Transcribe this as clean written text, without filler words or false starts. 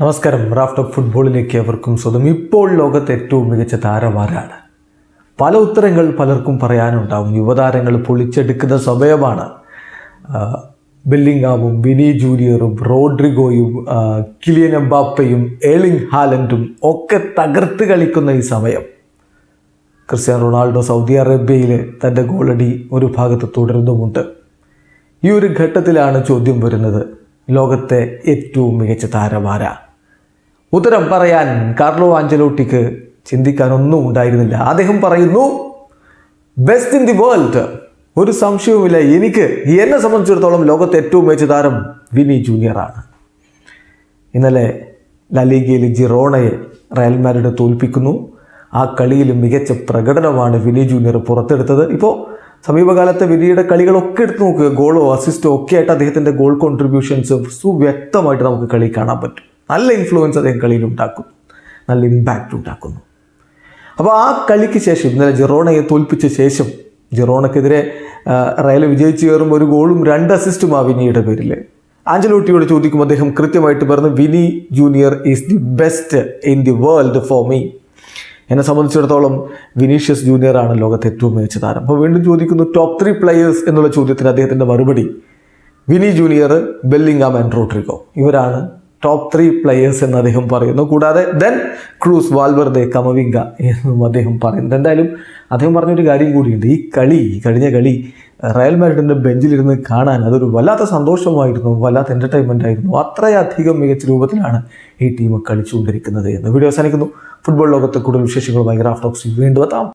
നമസ്കാരം. Raft of ഫുട്ബോളിലേക്ക് അവർക്കും സ്വന്തം. ഇപ്പോൾ ലോകത്തെ ഏറ്റവും മികച്ച താരമാരാണ്? പല ഉത്തരങ്ങൾ പലർക്കും പറയാനുണ്ടാവും. യുവതാരങ്ങൾ പൊളിച്ചെടുക്കുന്ന സമയമാണ്. ബെല്ലിംഗാമും വിനി ജൂനിയറും റോഡ്രിഗോയും കിലിയൻ എംബാപ്പയും ഏർലിംഗ് ഹാലൻഡും ഒക്കെ തകർത്ത് കളിക്കുന്ന ഈ സമയം ക്രിസ്ത്യാനോ റൊണാൾഡോ സൗദി അറേബ്യയിൽ തൻ്റെ ഗോളടി ഒരു ഭാഗത്ത് തുടരുന്നുമുണ്ട്. ഈ ഒരു ഘട്ടത്തിലാണ് ചോദ്യം വരുന്നത്, ലോകത്തെ ഏറ്റവും മികച്ച താരമാരാ? ഉത്തരം പറയാൻ കാർലോ ആഞ്ചലോട്ടിക്ക് ചിന്തിക്കാനൊന്നും ഉണ്ടായിരുന്നില്ല. അദ്ദേഹം പറയുന്നു, ബെസ്റ്റ് ഇൻ ദി വേൾഡ്. ഒരു സംശയവുമില്ല, എന്നെ സംബന്ധിച്ചിടത്തോളം ലോകത്തെ ഏറ്റവും മികച്ച താരം വിനി ജൂനിയറാണ്. ഇന്നലെ ലലീഗയിൽ ജിറോണയെ റയൽ മാഡ്രിഡ് തോൽപ്പിക്കുന്നു. ആ കളിയിൽ മികച്ച പ്രകടനമാണ് വിനി ജൂനിയർ പുറത്തെടുത്തത്. ഇപ്പോൾ സമീപകാലത്തെ വിനിയുടെ കളികളൊക്കെ എടുത്ത് നോക്കുക, ഗോളോ അസിസ്റ്റോ ഒക്കെ ആയിട്ട് അദ്ദേഹത്തിൻ്റെ ഗോൾ കോൺട്രിബ്യൂഷൻസ് സുവ്യക്തമായിട്ട് നമുക്ക് കളി കാണാൻ പറ്റും. നല്ല ഇൻഫ്ലുവൻസ് അദ്ദേഹം കളിയിൽ ഉണ്ടാക്കുന്നു, നല്ല ഇമ്പാക്റ്റ് ഉണ്ടാക്കുന്നു. അപ്പോൾ ആ കളിക്ക് ശേഷം, ഇന്നലെ ജിറോണയെ തോൽപ്പിച്ച ശേഷം, ജിറോണക്കെതിരെ റയൽ വിജയിച്ച് കയറുമ്പോൾ ഒരു ഗോളും 2 അസിസ്റ്റും ആ വിനിയുടെ പേരിൽ. ആഞ്ചലോട്ടിയോട് ചോദിക്കുമ്പോൾ അദ്ദേഹം കൃത്യമായിട്ട് പറഞ്ഞു, Vini junior is the best in the world for me. എന്നെ സംബന്ധിച്ചിടത്തോളം വിനീഷ്യസ് ജൂനിയറാണ് ലോകത്തെ ഏറ്റവും മികച്ച താരം. അപ്പോൾ വീണ്ടും ചോദിക്കുന്നു, ടോപ്പ് 3 പ്ലെയേഴ്സ് എന്നുള്ള ചോദ്യത്തിന് അദ്ദേഹത്തിൻ്റെ മറുപടി Vini Junior, Bellingham and Rodrigo, ഇവരാണ് ടോപ്പ് 3 പ്ലെയേഴ്സ് എന്ന് അദ്ദേഹം പറയുന്നു. കൂടാതെ ദെൻ ക്രൂസ്, വാൽവർദെ, കമവിംഗ എന്നും അദ്ദേഹം പറയുന്നുണ്ട്. എന്തായാലും അദ്ദേഹം പറഞ്ഞൊരു കാര്യം കൂടിയുണ്ട്, കഴിഞ്ഞ കളി റയൽ മാഡ്രിഡിൻ്റെ ബെഞ്ചിലിരുന്ന് കാണാൻ അതൊരു വല്ലാത്ത സന്തോഷമായിരുന്നു, വല്ലാത്ത എൻ്റർടൈൻമെൻ്റ് ആയിരുന്നു. അത്രയധികം മികച്ച രൂപത്തിലാണ് ഈ ടീം കളിച്ചുകൊണ്ടിരിക്കുന്നത് എന്ന്. വീഡിയോ അവസാനിക്കുന്നു. ഫുട്ബോൾ ലോകത്തെ കൂടുതൽ വിശേഷങ്ങളുമായി റാഫ്റ്റ് ഓഫ് വീണ്ടും എത്താം.